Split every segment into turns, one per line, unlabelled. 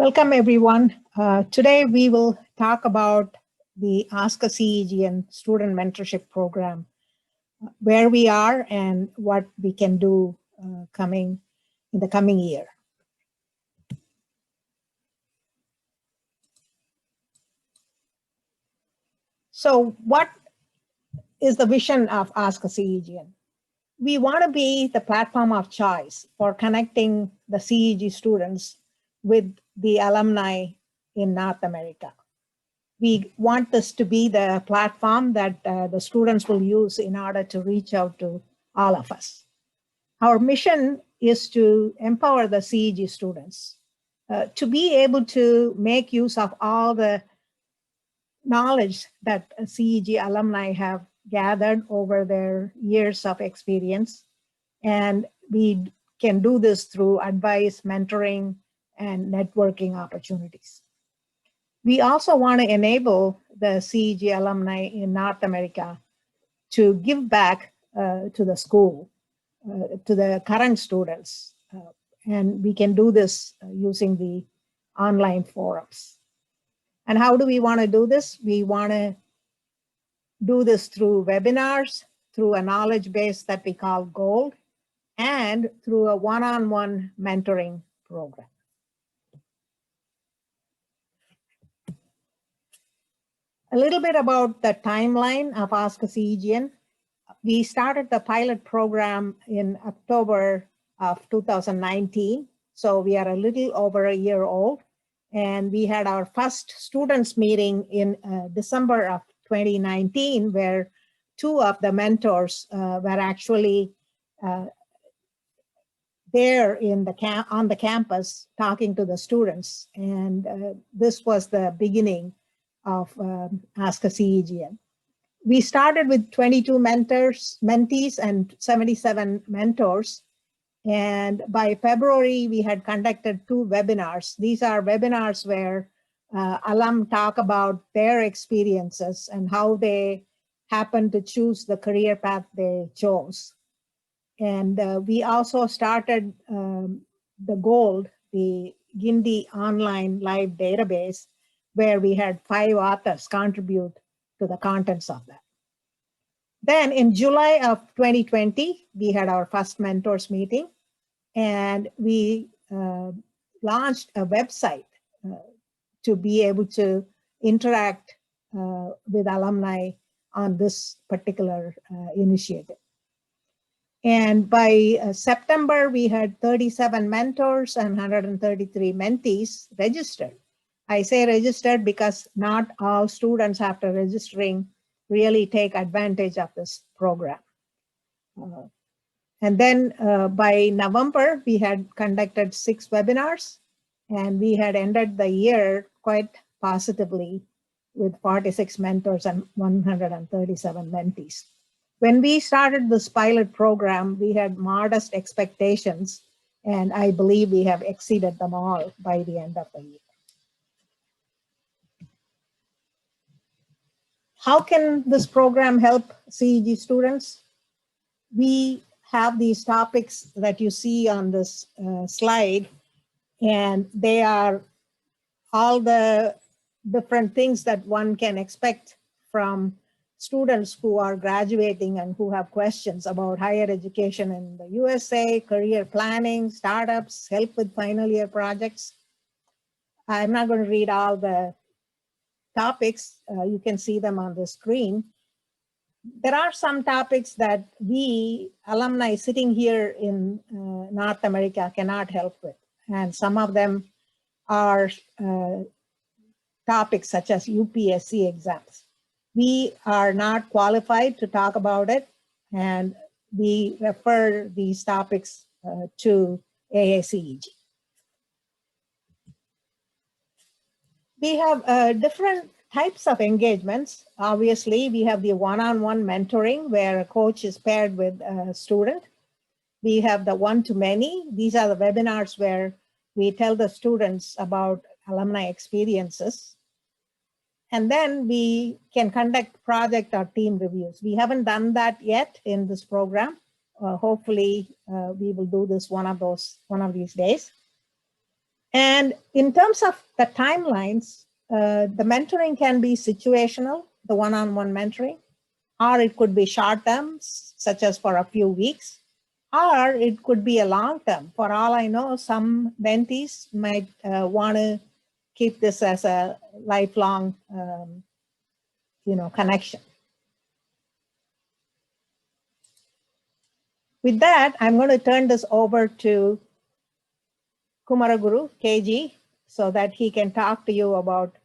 Welcome, everyone. Today, we will talk about the Ask a CEGian student mentorship program, where we are and what we can do in the coming year. So what is the vision of Ask a CEGian? We want to be the platform of choice for connecting the CEG students with the alumni in North America. We want this to be the platform that the students will use in order to reach out to all of us. Our mission is to empower the CEG students to be able to make use of all the knowledge that CEG alumni have gathered over their years of experience. And we can do this through advice, mentoring, and networking opportunities. We also want to enable the CEG alumni in North America to give back to the school, to the current students. And we can do this using the online forums. And how do we want to do this? We want to do this through webinars, through a knowledge base that we call Gold, and through a one-on-one mentoring program. A little bit about the timeline of Ask a CEGian. We started the pilot program in October of 2019. So we are a little over a year old. And we had our first students meeting in December of 2019, where two of the mentors were actually there on the campus talking to the students. And this was the beginning of Ask a CEGian. We started with 22 mentees and 77 mentors. And by February, we had conducted 2 webinars. These are webinars where alum talk about their experiences and how they happened to choose the career path they chose. And we also started the Gold, the Gindi online live database, where we had 5 authors contribute to the contents of that. Then in July of 2020, we had our first mentors meeting, and we launched a website to be able to interact with alumni on this particular initiative. And by September, we had 37 mentors and 133 mentees registered. I say registered because not all students, after registering, really take advantage of this program. And then by November, we had conducted 6 webinars, and we had ended the year quite positively with 46 mentors and 137 mentees. When we started this pilot program, we had modest expectations, and I believe we have exceeded them all by the end of the year. How can this program help CEG students? We have these topics that you see on this slide, and they are all the different things that one can expect from students who are graduating and who have questions about higher education in the USA, career planning, startups, help with final year projects. I'm not going to read all the topics. You can see them on the screen. There are some topics that we alumni sitting here in North America cannot help with. And some of them are topics such as UPSC exams. We are not qualified to talk about it, and we refer these topics to AACEG. We have different types of engagements. Obviously, we have the one-on-one mentoring where a coach is paired with a student. We have the one-to-many. These are the webinars where we tell the students about alumni experiences. And then we can conduct project or team reviews. We haven't done that yet in this program. Hopefully, we will do this one of these days. And in terms of the timelines, the mentoring can be situational, the one-on-one mentoring, or it could be short-term, such as for a few weeks, or it could be a long-term. For all I know, some mentees might want to keep this as a lifelong, connection. With that, I'm going to turn this over to Kumaraguru, KG, so that he can talk to you about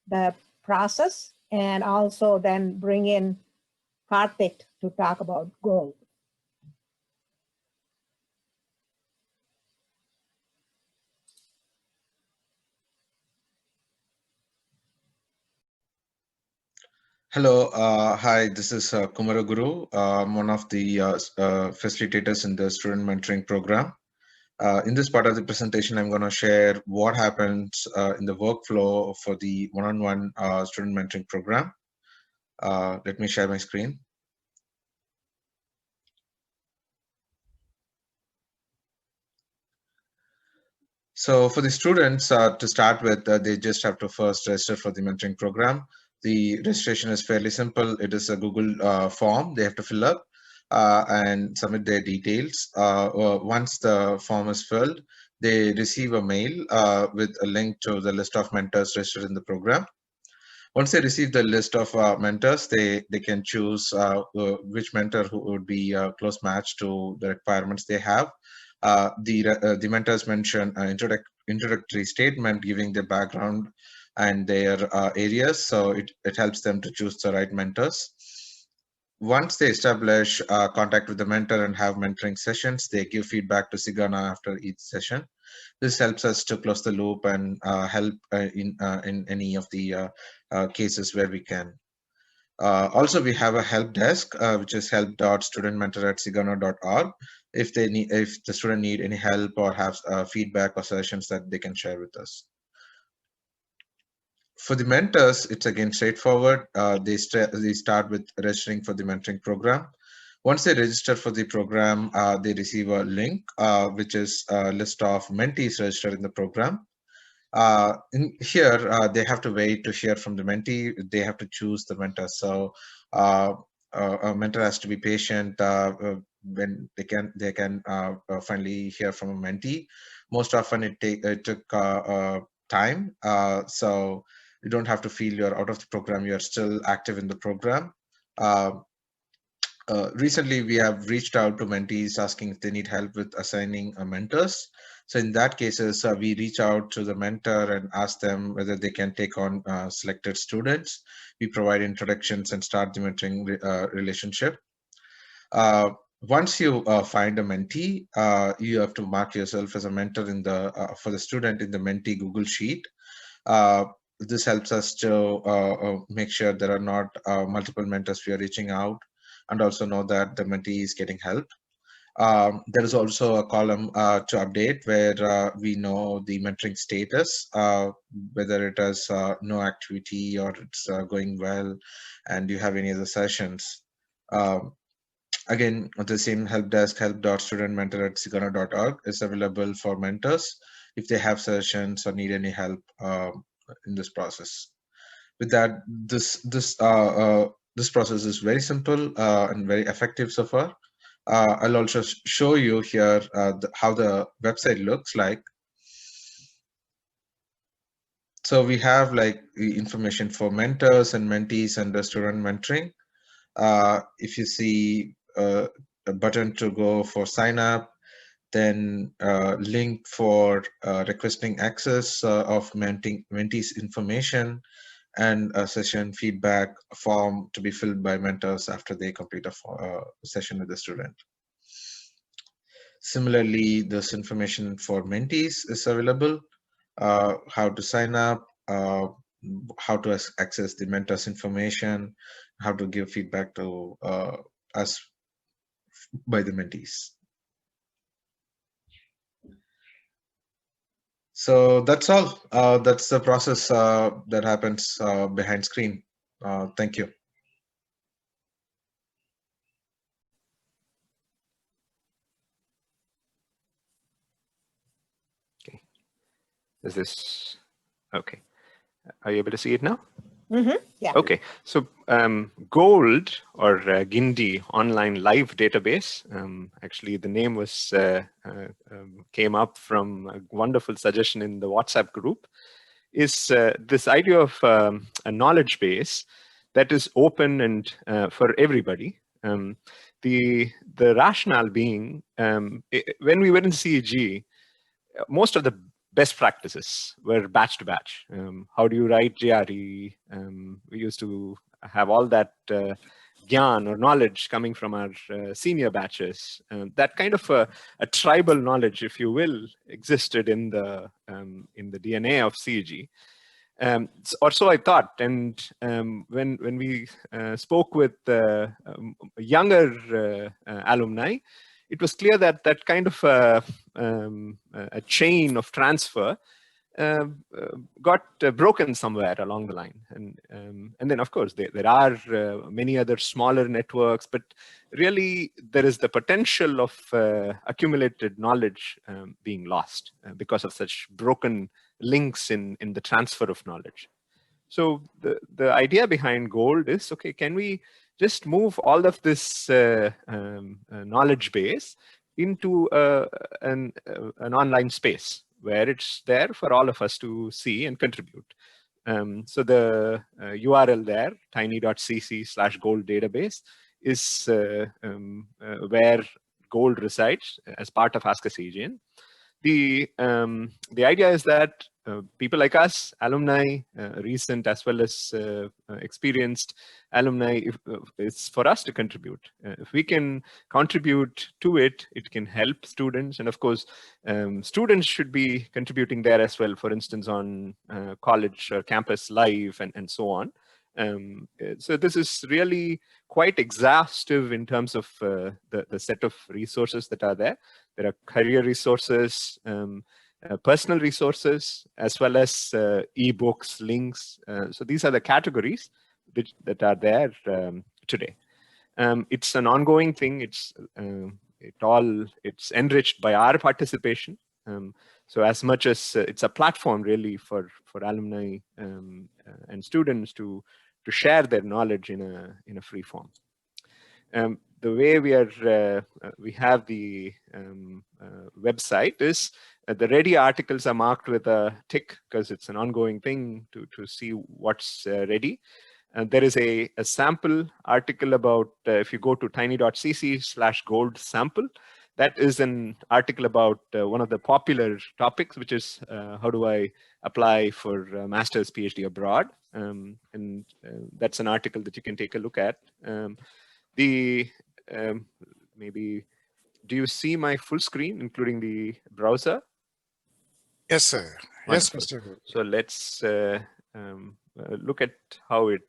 the process and also then bring in Karthik to talk about goal.
Hello, hi, this is Kumaraguru. I'm one of the facilitators in the student mentoring program. In this part of the presentation, I'm going to share what happens in the workflow for the one-on-one student mentoring program. Let me share my screen. So for the students, to start with, they just have to first register for the mentoring program. The registration is fairly simple. It is a Google form they have to fill up and submit their details. Once the form is filled, they receive a mail with a link to the list of mentors registered in the program. Once they receive the list of mentors, they can choose which mentor who would be a close match to the requirements they have. The mentors mention an introductory statement giving their background and their areas, so it helps them to choose the right mentors. Once they establish contact with the mentor and have mentoring sessions, they give feedback to CEGAANA after each session. This helps us to close the loop and help in any of the cases where we can. Also, we have a help desk, which is help.studentmentor@cegaana.org. If the student need any help or have feedback or suggestions that they can share with us. For the mentors, it's again straightforward. They start with registering for the mentoring program. Once they register for the program, they receive a link, which is a list of mentees registered in the program. In here, they have to wait to hear from the mentee. They have to choose the mentor. So a mentor has to be patient when they can finally hear from a mentee. Most often it took time. So you don't have to feel you're out of the program. You're still active in the program. Recently, we have reached out to mentees asking if they need help with assigning mentors. So in that cases, we reach out to the mentor and ask them whether they can take on selected students. We provide introductions and start the mentoring relationship. Once you find a mentee, you have to mark yourself as a mentor in the for the student in the mentee Google Sheet. This helps us to make sure there are not multiple mentors we are reaching out, and also know that the mentee is getting help. There is also a column to update where we know the mentoring status, whether it has no activity or it's going well, and you have any other sessions. Again, the same help desk, help.studentmentor@cegaana.org is available for mentors if they have sessions or need any help in this process. With that, this process is very simple and very effective so far. I'll also show you here how the website looks like. So we have like the information for mentors and mentees and the student mentoring. If you see a button to go for sign up, then link for requesting access of mentees information, and a session feedback form to be filled by mentors after they complete a session with the student. Similarly, this information for mentees is available, how to sign up, how to access the mentors information, how to give feedback to us by the mentees. So that's all. That's the process that happens behind screen. Thank you.
Okay. Is this okay? Are you able to see it now?
Yeah.
Okay, so GOLD or Gindi Online Live Database. Actually, the name was came up from a wonderful suggestion in the WhatsApp group. Is this idea of a knowledge base that is open and for everybody. The rationale being when we were in CEG, most of the best practices were batch to batch. How do you write GRE? We used to have all that gyan or knowledge coming from our senior batches. That kind of a tribal knowledge, if you will, existed in the DNA of CEG. Or so I thought. And when we spoke with younger alumni, it was clear that that kind of a chain of transfer got broken somewhere along the line. And then, of course, there are many other smaller networks, but really there is the potential of accumulated knowledge being lost because of such broken links in the transfer of knowledge. So the idea behind GOLD is, okay, can we just move all of this knowledge base into an online space where it's there for all of us to see and contribute. So the URL there, tiny.cc/gold database, is where GOLD resides as part of Ask a CEGian. The idea is that people like us, alumni, recent as well as experienced alumni, it's for us to contribute. If we can contribute to it, it can help students. And of course, students should be contributing there as well, for instance, on college or campus life and so on. So this is really quite exhaustive in terms of the set of resources that are there. There are career resources, personal resources, as well as ebooks, links. So these are the categories that are there today. It's an ongoing thing. It's enriched by our participation. So as much as it's a platform really for alumni and students to share their knowledge in a free form. The way we have the website is the ready articles are marked with a tick because it's an ongoing thing to see what's ready. And there is a sample article about, if you go to tiny.cc/gold sample, that is an article about one of the popular topics, which is how do I apply for a master's PhD abroad? And that's an article that you can take a look at. Maybe, do you see my full screen, including the browser?
Yes, sir. Yes, Mr.
So let's look at how it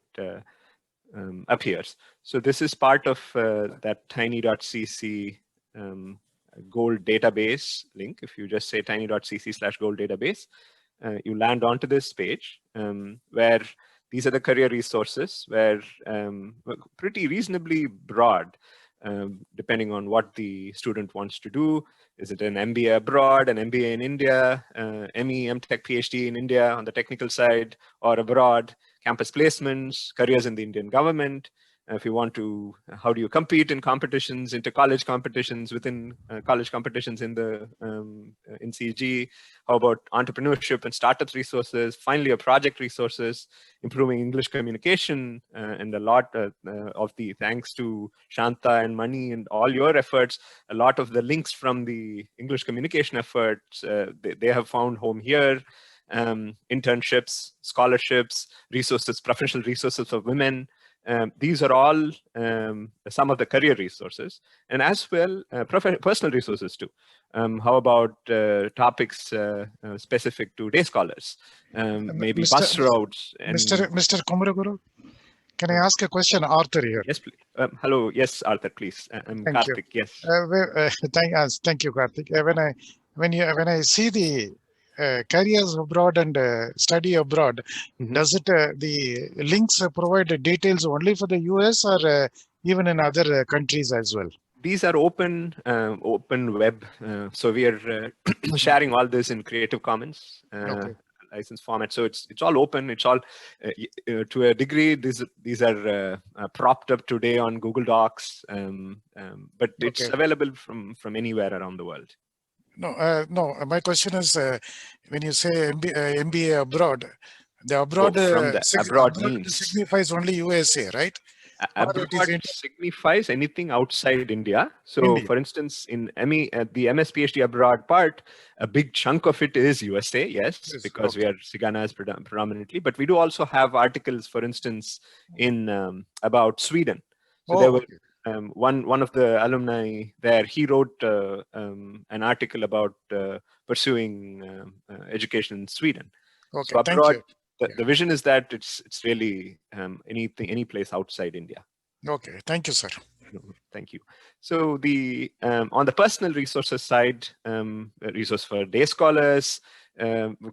appears. So this is part of that tiny.cc gold database link. If you just say tiny.cc/gold database, you land onto this page where these are the career resources, where pretty reasonably broad, depending on what the student wants to do. Is it an MBA abroad, an MBA in India, ME, MTech, PhD in India on the technical side or abroad, campus placements, careers in the Indian government. If you want to, how do you compete in competitions, inter-college competitions, within college competitions in CEG? How about entrepreneurship and startups resources? Finally, a project resources, improving English communication, and a lot of the, thanks to Shanta and Mani and all your efforts, a lot of the links from the English communication efforts, they have found home here. Internships, scholarships, resources, professional resources for women. These are all some of the career resources, and as well personal resources too. How about topics specific to day scholars, maybe bus routes? And
Mr. Kumraguru, can I ask a question, Arthur here?
Yes, please. Hello, yes, Arthur, please. I'm
Thank
Karthik.
You.
Yes.
Thank you, Karthik. When I see the careers abroad and study abroad, does it the links provide details only for the US or even in other countries as well?
these are open web. So we are sharing all this in Creative Commons license format. So it's all open. It's all to a degree. These are propped up today on Google Docs, but it's available from anywhere around the world.
No, no. My question is, when you say MBA abroad, the abroad,
abroad means
signifies only USA, right?
Abroad signifies anything outside India. So, for instance, in the MS PhD abroad part, a big chunk of it is USA, yes, because we are CEGAANA predominantly. But we do also have articles, for instance, in about Sweden. So there were one of the alumni there. He wrote an article about pursuing education in Sweden.
Okay,
so abroad, the vision is that it's really any place outside India.
Okay, thank you, sir.
Thank you. So the on the personal resources side, resource for day scholars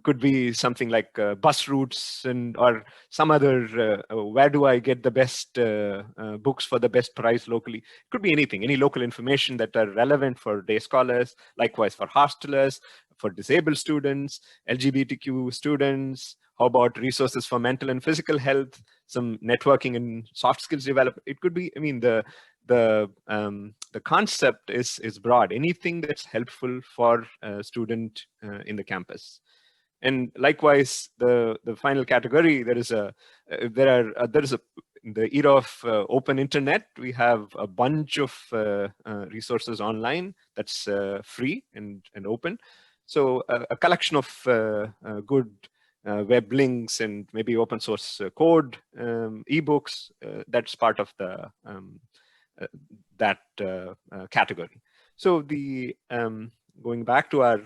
could be something like bus routes or some other. Where do I get the best books for the best price locally? It could be anything, any local information that are relevant for day scholars. Likewise for hostelers, for disabled students, LGBTQ students. How about resources for mental and physical health? Some networking and soft skills development. It could be. I mean, the concept is broad. Anything that's helpful for a student in the campus. And likewise, the final category, there is in the era of open internet, we have a bunch of resources online that's free and open. So a collection of good web links and maybe open source code, ebooks, that's part of the that category. So the going back to our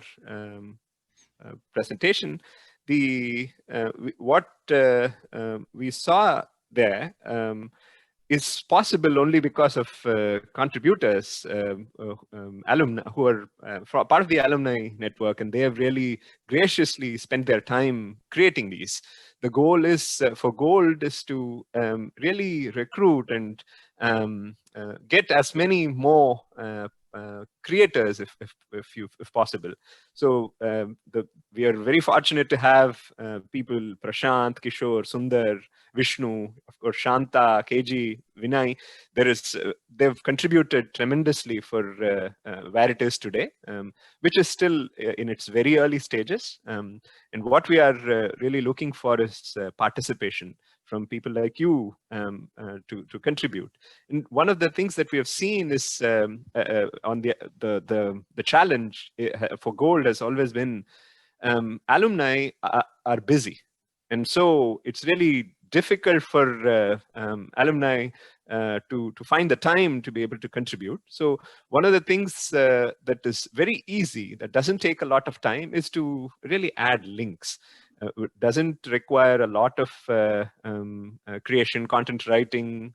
presentation, what we saw there is possible only because of contributors, alumni who are part of the alumni network, and they have really graciously spent their time creating these. The goal is for Gold is to really recruit and get as many more creators if possible. So we are very fortunate to have people, Prashant, Kishore, Sundar, Vishnu, of course, Shanta, KG, Vinay. They've contributed tremendously for where it is today, which is still in its very early stages. And what we are really looking for is participation from people like you to contribute. And one of the things that we have seen is on the challenge for Gold has always been alumni are busy, and so it's really difficult for alumni to find the time to be able to contribute. So one of the things that is very easy, that doesn't take a lot of time, is to really add links. It doesn't require a lot of creation, content writing,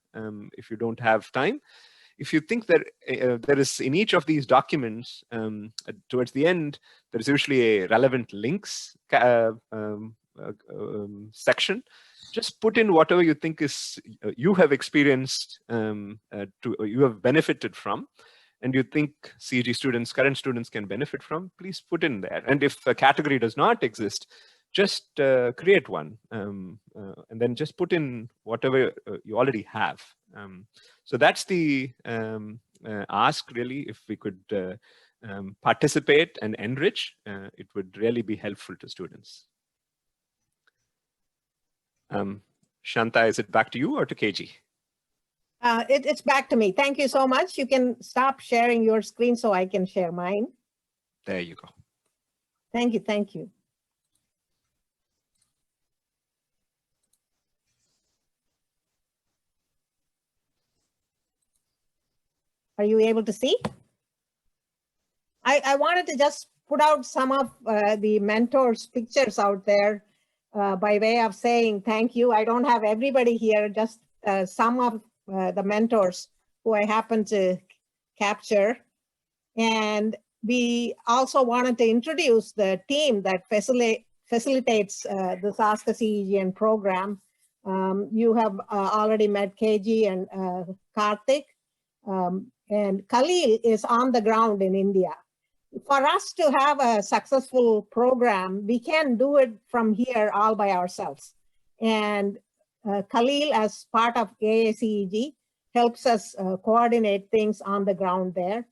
if you don't have time. If you think that there is in each of these documents, towards the end, there's usually a relevant links section. Just put in whatever you think is you have experienced, you have benefited from, and you think CEG students, current students can benefit from. Please put in there. And if a category does not exist, just create one, and then just put in whatever you already have. So that's the ask, really. If we could participate and enrich, it would really be helpful to students. Shanta, is it back to you or to KG?
It's back to me. Thank you so much. You can stop sharing your screen so I can share mine.
There you go.
Thank you. Thank you. Are you able to see? I wanted to just put out some of the mentors' pictures out there by way of saying thank you. I don't have everybody here, just some of the mentors who I happen to capture. And we also wanted to introduce the team that facilitates this Ask a CEGian program. You have already met KG and Karthik. and Khalil is on the ground in India. For us to have a successful program, we can't do it from here all by ourselves. And Khalil, as part of AACEG, helps us coordinate things on the ground there.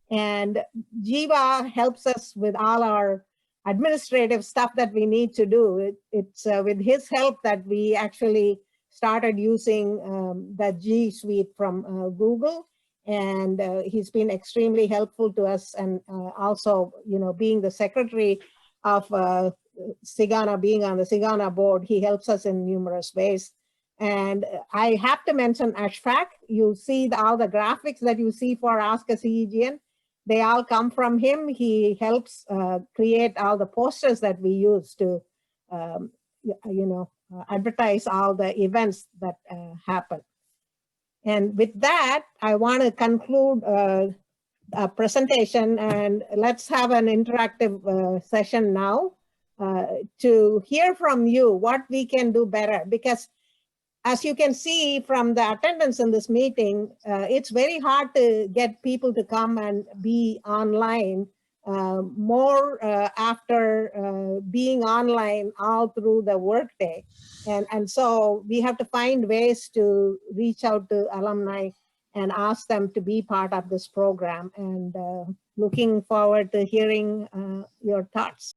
And Jiva helps us with all our administrative stuff that we need to do. It's with his help that we actually started using the G Suite from Google. And he's been extremely helpful to us. And also, being the secretary of CEGAANA, being on the CEGAANA board, he helps us in numerous ways. And I have to mention Ashfaq. You see all the graphics that you see for Ask a CEGian. They all come from him. He helps create all the posters that we use to, advertise all the events that happen. And with that, I want to conclude a presentation, and let's have an interactive session now to hear from you what we can do better. Because as you can see from the attendance in this meeting, it's very hard to get people to come and be online more after being online all through the workday. And so we have to find ways to reach out to alumni and ask them to be part of this program. And looking forward to hearing your thoughts.